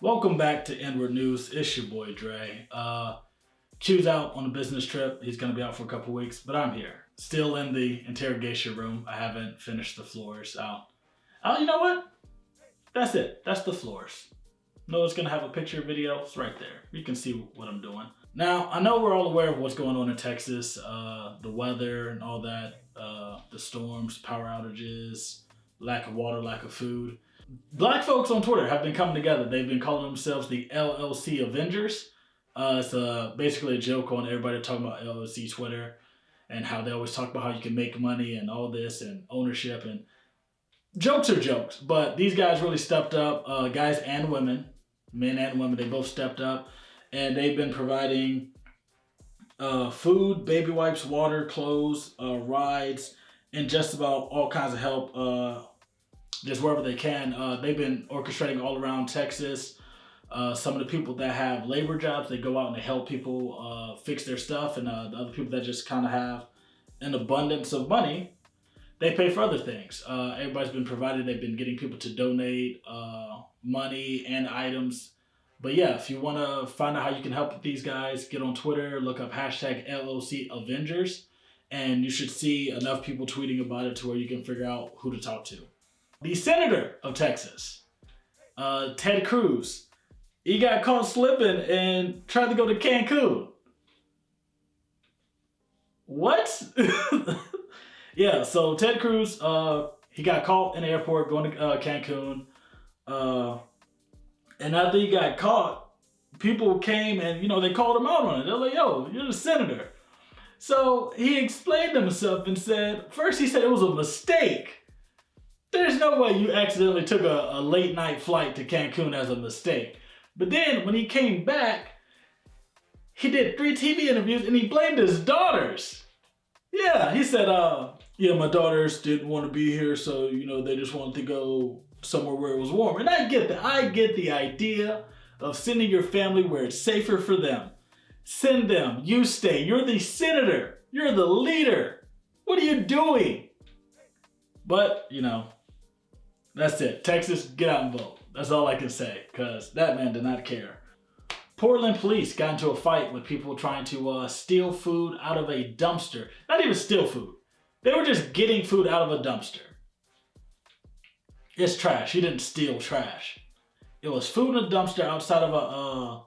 Welcome back to Inword News. It's your boy Dre. Q's out on a business trip. He's gonna be out for a couple weeks, but I'm here. Still in the interrogation room. I haven't finished the floors out. Oh, you know what? That's it. That's the floors. No, it's gonna have a picture video. It's right there. You can see what I'm doing. Now, I know we're all aware of what's going on in Texas, the weather and all that, the storms, power outages, lack of water, lack of food. Black folks on Twitter have been coming together. They've been calling themselves the LLC Avengers. It's basically a joke on everybody talking about LLC Twitter and how they always talk about how you can make money and all this and ownership, and jokes are jokes. But these guys really stepped up, guys and women, men and women, they both stepped up, and they've been providing food, baby wipes, water, clothes, rides, and just about all kinds of help just wherever they can. They've been orchestrating all around Texas. Some of the people that have labor jobs, they go out and they help people fix their stuff, and the other people that just kind of have an abundance of money, they pay for other things. Everybody's been provided. They've been getting people to donate money and items. But yeah, if you want to find out how you can help with these guys, get on Twitter, look up hashtag LLC Avengers, and you should see enough people tweeting about it to where you can figure out who to talk to. The senator of Texas, Ted Cruz, he got caught slipping and tried to go to Cancun. What? Yeah, so Ted Cruz, he got caught in the airport going to Cancun. And after he got caught, people came and, they called him out on it. They're like, yo, you're the senator. So he explained himself and said, first he said it was a mistake. There's no way you accidentally took a late night flight to Cancun as a mistake. But then when he came back, he did 3 TV interviews and he blamed his daughters. Yeah, he said, my daughters didn't want to be here, so, they just wanted to go somewhere where it was warm. And I get that. I get the idea of sending your family where it's safer for them. Send them. You stay. You're the senator. You're the leader. What are you doing? But, that's it. Texas, get out and vote. That's all I can say, because that man did not care. Portland police got into a fight with people trying to steal food out of a dumpster. Not even steal food. They were just getting food out of a dumpster. It's trash. He didn't steal trash. It was food in a dumpster outside of a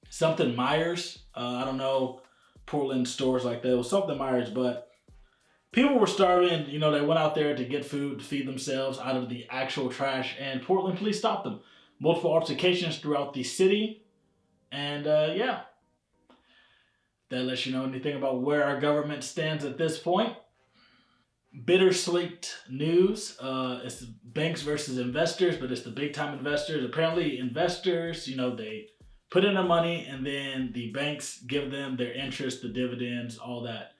something Myers. I don't know Portland stores like that. It was something Myers, but people were starving. They went out there to get food to feed themselves out of the actual trash, and Portland police stopped them. Multiple altercations throughout the city, and yeah. That lets you know anything about where our government stands at this point. Bittersweet news. It's banks versus investors, but it's the big time investors. Apparently investors, they put in their money and then the banks give them their interest, the dividends, all that.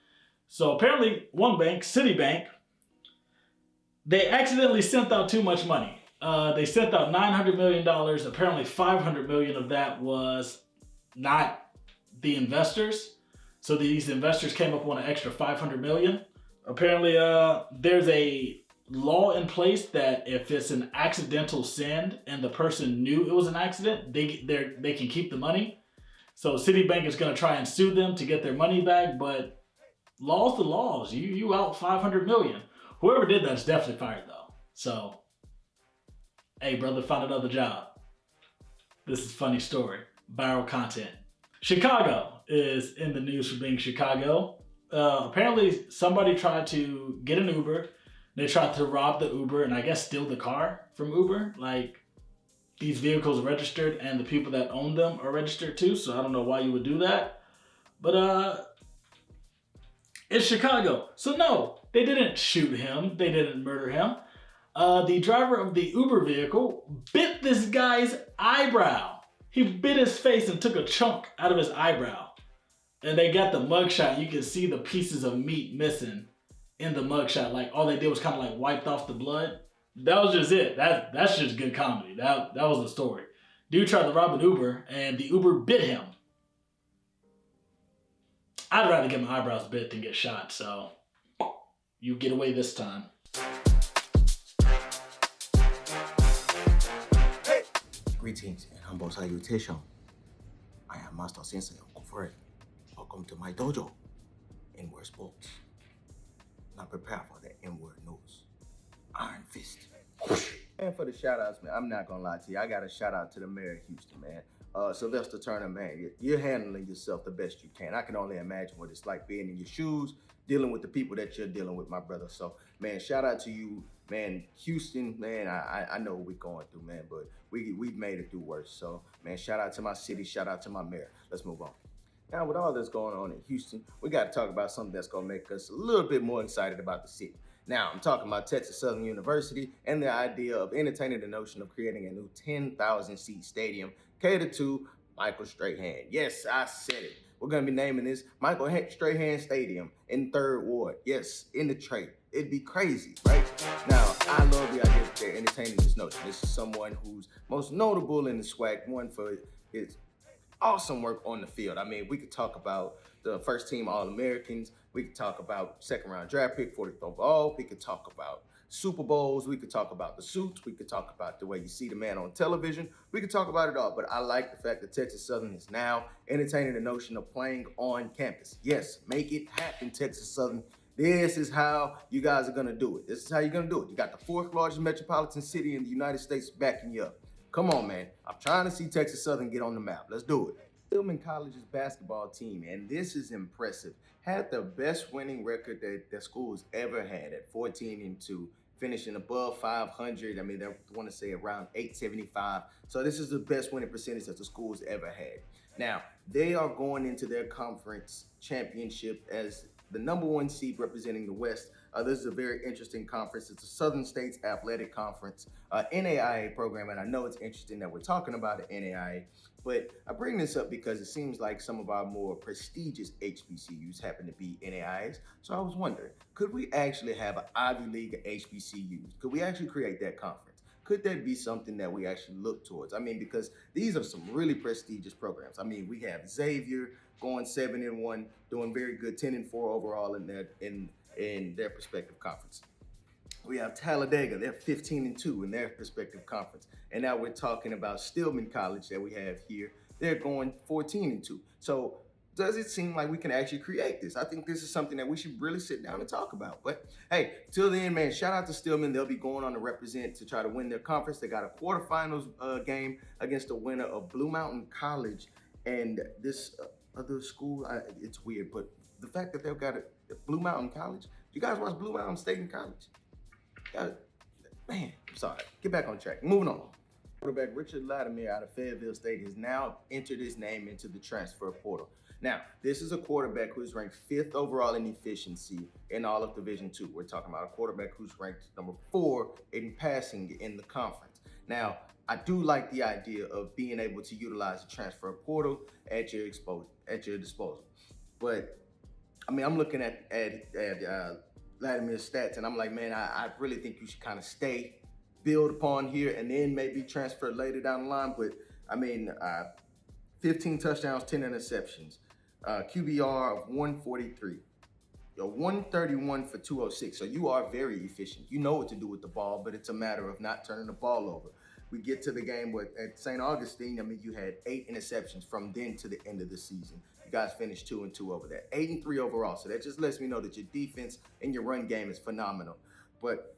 So apparently one bank, Citibank, they accidentally sent out too much money. They sent out $900 million. Apparently $500 million of that was not the investors. So these investors came up on an extra $500 million. Apparently there's a law in place that if it's an accidental send and the person knew it was an accident, they can keep the money. So Citibank is going to try and sue them to get their money back, but laws to laws. You out $500 million. Whoever did that's definitely fired though. So, hey brother, find another job. This is a funny story. Viral content. Chicago is in the news for being Chicago. Apparently somebody tried to get an Uber. They tried to rob the Uber and I guess steal the car from Uber. Like, these vehicles are registered and the people that own them are registered too. So I don't know why you would do that. But it's Chicago. So no, they didn't shoot him. They didn't murder him. The driver of the Uber vehicle bit this guy's eyebrow. He bit his face and took a chunk out of his eyebrow. And they got the mugshot. You can see the pieces of meat missing in the mugshot. Like, all they did was kind of like wiped off the blood. That was just it. That's just good comedy. That was the story. Dude tried to rob an Uber and the Uber bit him. I'd rather get my eyebrows bit than get shot, so you get away this time. Greetings and humble salutation. I am Master Sensei Uncle Fred. Welcome to my dojo, Inword Sports. Now prepare for the Inword Noodles. Iron Fist. And for the shout outs, man, I'm not gonna lie to you. I got a shout out to the mayor of Houston, man. Sylvester Turner, man, you're handling yourself the best you can. I can only imagine what it's like being in your shoes, dealing with the people that you're dealing with, my brother. So, man, shout out to you, man. Houston, man, I know what we're going through, man, but we've made it through worse. So, man, shout out to my city, shout out to my mayor. Let's move on. Now, with all that's going on in Houston, we got to talk about something that's going to make us a little bit more excited about the city. Now, I'm talking about Texas Southern University and the idea of entertaining the notion of creating a new 10,000-seat stadium catered to Michael Strahan. Yes, I said it. We're going to be naming this Michael Strahan Stadium in 3rd Ward. Yes, in the trade. It'd be crazy, right? Now, I love the idea that they're entertaining this notion. This is someone who's most notable in the SWAC, one for his awesome work on the field. I mean, we could talk about the first team All-Americans. We could talk about 2nd round draft pick, 40th overall. We could talk about Super Bowls. We could talk about the suits. We could talk about the way you see the man on television. We could talk about it all. But I like the fact that Texas Southern is now entertaining the notion of playing on campus. Yes, make it happen, Texas Southern. This is how you guys are going to do it. This is how you're going to do it. You got the 4th largest metropolitan city in the United States backing you up. Come on, man. I'm trying to see Texas Southern get on the map. Let's do it. Stillman College's basketball team, and this is impressive, had the best winning record that the school has ever had at 14-2, finishing above 500. I mean, I want to say around 875. So this is the best winning percentage that the school's ever had. Now, they are going into their conference championship as the #1 seed representing the West. This is a very interesting conference. It's a Southern States Athletic Conference, NAIA program, and I know it's interesting that we're talking about an NAIA, but I bring this up because it seems like some of our more prestigious HBCUs happen to be NAIAs. So I was wondering, could we actually have an Ivy League of HBCUs? Could we actually create that conference? Could that be something that we actually look towards? I mean, because these are some really prestigious programs. I mean, we have Xavier going 7-1, doing very good, 10-4 overall in their respective conference. We have Talladega, they're 15-2 in their respective conference. And now we're talking about Stillman College that we have here. They're going 14-2. So does it seem like we can actually create this? I think this is something that we should really sit down and talk about. But hey, till then, man, shout out to Stillman. They'll be going on to represent to try to win their conference. They got a quarterfinals game against the winner of Blue Mountain College and this other school. It's weird, but the fact that they've got a Blue Mountain College. You guys watch Blue Mountain State and College? Man, I'm sorry. Get back on track. Moving on. Quarterback Richard Latimer out of Fayetteville State has now entered his name into the transfer portal. Now, this is a quarterback who's ranked 5th overall in efficiency in all of Division II. We're talking about a quarterback who's ranked number 4 in passing in the conference. Now, I do like the idea of being able to utilize the transfer portal at your disposal. But I mean, I'm looking at Latimer's stats, and I'm like, man, I really think you should kind of stay, build upon here, and then maybe transfer later down the line. But I mean, 15 touchdowns, 10 interceptions, QBR of 143, 131 for 206. So you are very efficient. You know what to do with the ball, but it's a matter of not turning the ball over. We get to the game at St. Augustine. I mean, you had 8 interceptions from then to the end of the season. You guys finished 2-2 over that. 8-3 overall. So that just lets me know that your defense and your run game is phenomenal. But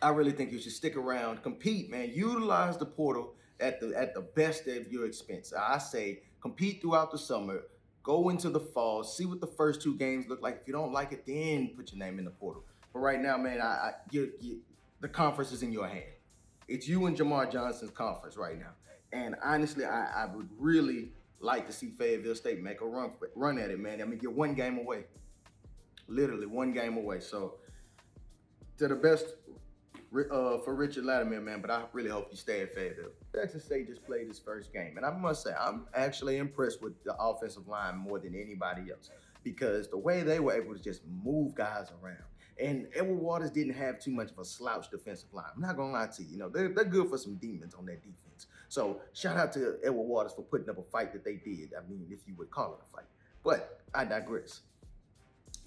I really think you should stick around, compete, man. Utilize the portal at the best of your expense. I say compete throughout the summer. Go into the fall. See what the first 2 games look like. If you don't like it, then put your name in the portal. But right now, man, the conference is in your hand. It's you and Jamar Johnson's conference right now. And honestly, I would really like to see Fayetteville State make a run at it, man. I mean, you're 1 game away. Literally 1 game away. So, to the best for Richard Latimer, man, but I really hope you stay at Fayetteville. Texas State just played his first game, and I must say, I'm actually impressed with the offensive line more than anybody else because the way they were able to just move guys around. And Edward Waters didn't have too much of a slouch defensive line. I'm not gonna lie to you. You know, they're good for some demons on that defense. So shout out to Edward Waters for putting up a fight that they did. I mean, if you would call it a fight. But I digress.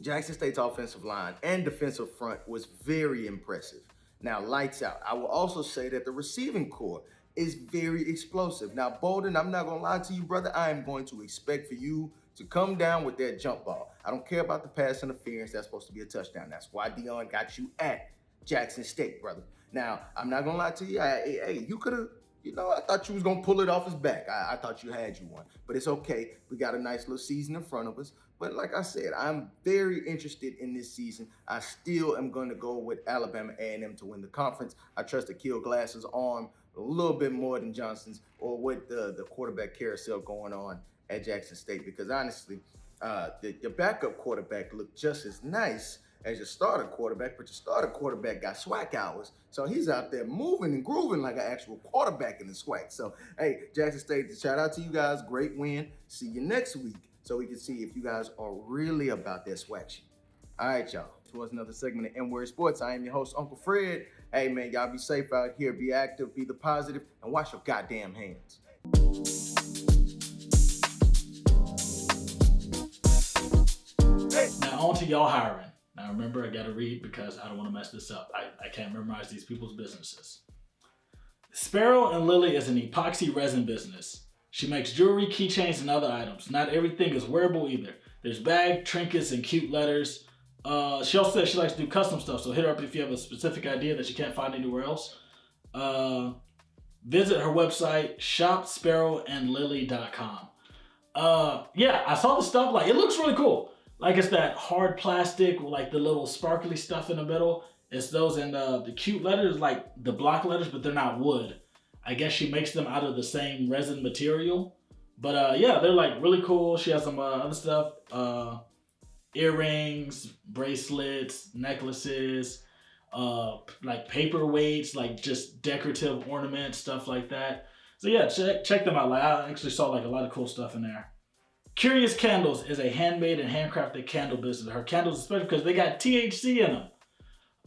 Jackson State's offensive line and defensive front was very impressive. Now, lights out. I will also say that the receiving core is very explosive. Now, Bolden, I'm not gonna lie to you, brother. I am going to expect for you to come down with that jump ball. I don't care about the pass interference. That's supposed to be a touchdown. That's why Dion got you at Jackson State, brother. Now, I'm not gonna lie to you. Hey, you could have, I thought you was gonna pull it off his back. I thought you had you one, but it's okay. We got a nice little season in front of us. But like I said, I'm very interested in this season. I still am gonna go with Alabama A&M to win the conference. I trust Akil Glass's arm a little bit more than Johnson's, or with the quarterback carousel going on at Jackson State, because honestly, the backup quarterback looked just as nice as your starter quarterback, but your starter quarterback got SWAC hours, so he's out there moving and grooving like an actual quarterback in the SWAC. So, hey, Jackson State, shout out to you guys. Great win. See you next week so we can see if you guys are really about that SWAC shit. All right, y'all. This was another segment of Inword Sports. I am your host, Uncle Fred. Hey, man, y'all be safe out here. Be active, be the positive, and wash your goddamn hands. Now, on to y'all hiring. Now, remember, I got to read because I don't want to mess this up. I can't memorize these people's businesses. Sparrow and Lily is an epoxy resin business. She makes jewelry, keychains, and other items. Not everything is wearable either. There's bag, trinkets, and cute letters. She also says she likes to do custom stuff, so hit her up if you have a specific idea that you can't find anywhere else. Visit her website, shopsparrowandlily.com. Yeah, I saw the stuff. Like, it looks really cool. Like, it's that hard plastic with like the little sparkly stuff in the middle. It's those, and the cute letters, like the block letters, but they're not wood. I guess she makes them out of the same resin material. But yeah, they're like really cool. She has some other stuff. Earrings, bracelets, necklaces, like paperweights, like just decorative ornaments, stuff like that. So yeah, check them out. Like, I actually saw like a lot of cool stuff in there. Curious Candles is a handmade and handcrafted candle business. Her candles, especially because they got THC in them.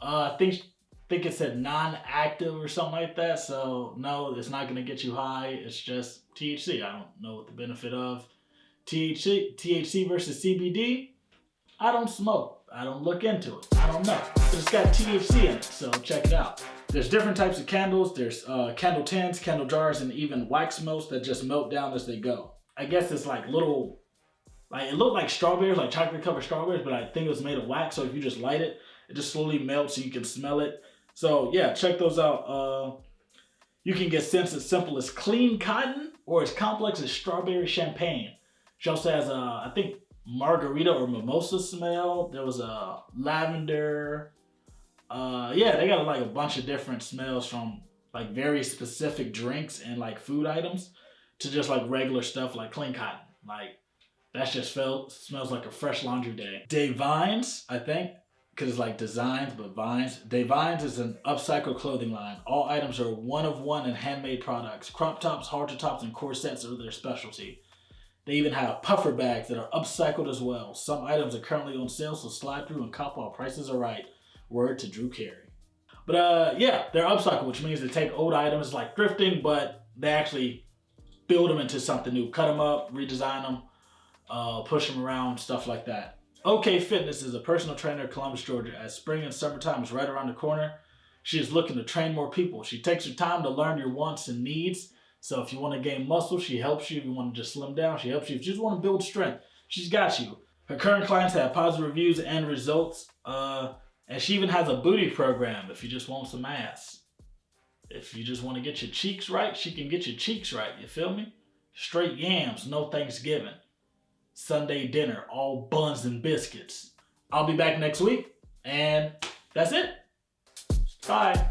I think it said non-active or something like that. So no, it's not gonna get you high. It's just THC. I don't know what the benefit of THC versus CBD. I don't smoke. I don't look into it. I don't know. But it's got THC in it, so check it out. There's different types of candles. There's candle tins, candle jars, and even wax melts that just melt down as they go. I guess it's like little, like it looked like strawberries, like chocolate covered strawberries, but I think it was made of wax. So if you just light it, it just slowly melts so you can smell it. So yeah, check those out. You can get scents as simple as clean cotton or as complex as strawberry champagne. She also has, I think, margarita or mimosa smell. There was a lavender. Yeah, they got like a bunch of different smells, from like very specific drinks and like food items to just like regular stuff like clean cotton. Like that just smells like a fresh laundry day. Davines, I think, because it's like designs, but vines. Davines is an upcycled clothing line. All items are one of one and handmade products. Crop tops, halter tops, and corsets are their specialty. They even have puffer bags that are upcycled as well. Some items are currently on sale, so slide through and cop while prices are right. Word to Drew Carey. But yeah, they're upcycled, which means they take old items like thrifting, but they actually build them into something new. Cut them up, redesign them, push them around, stuff like that. OK Fitness is a personal trainer in Columbus, Georgia. As spring and summertime is right around the corner, she is looking to train more people. She takes her time to learn your wants and needs. So if you want to gain muscle, she helps you. If you want to just slim down, she helps you. If you just want to build strength, she's got you. Her current clients have positive reviews and results. And she even has a booty program if you just want some ass. If you just want to get your cheeks right, she can get your cheeks right. You feel me? Straight yams, no Thanksgiving. Sunday dinner, all buns and biscuits. I'll be back next week, and that's it. Bye.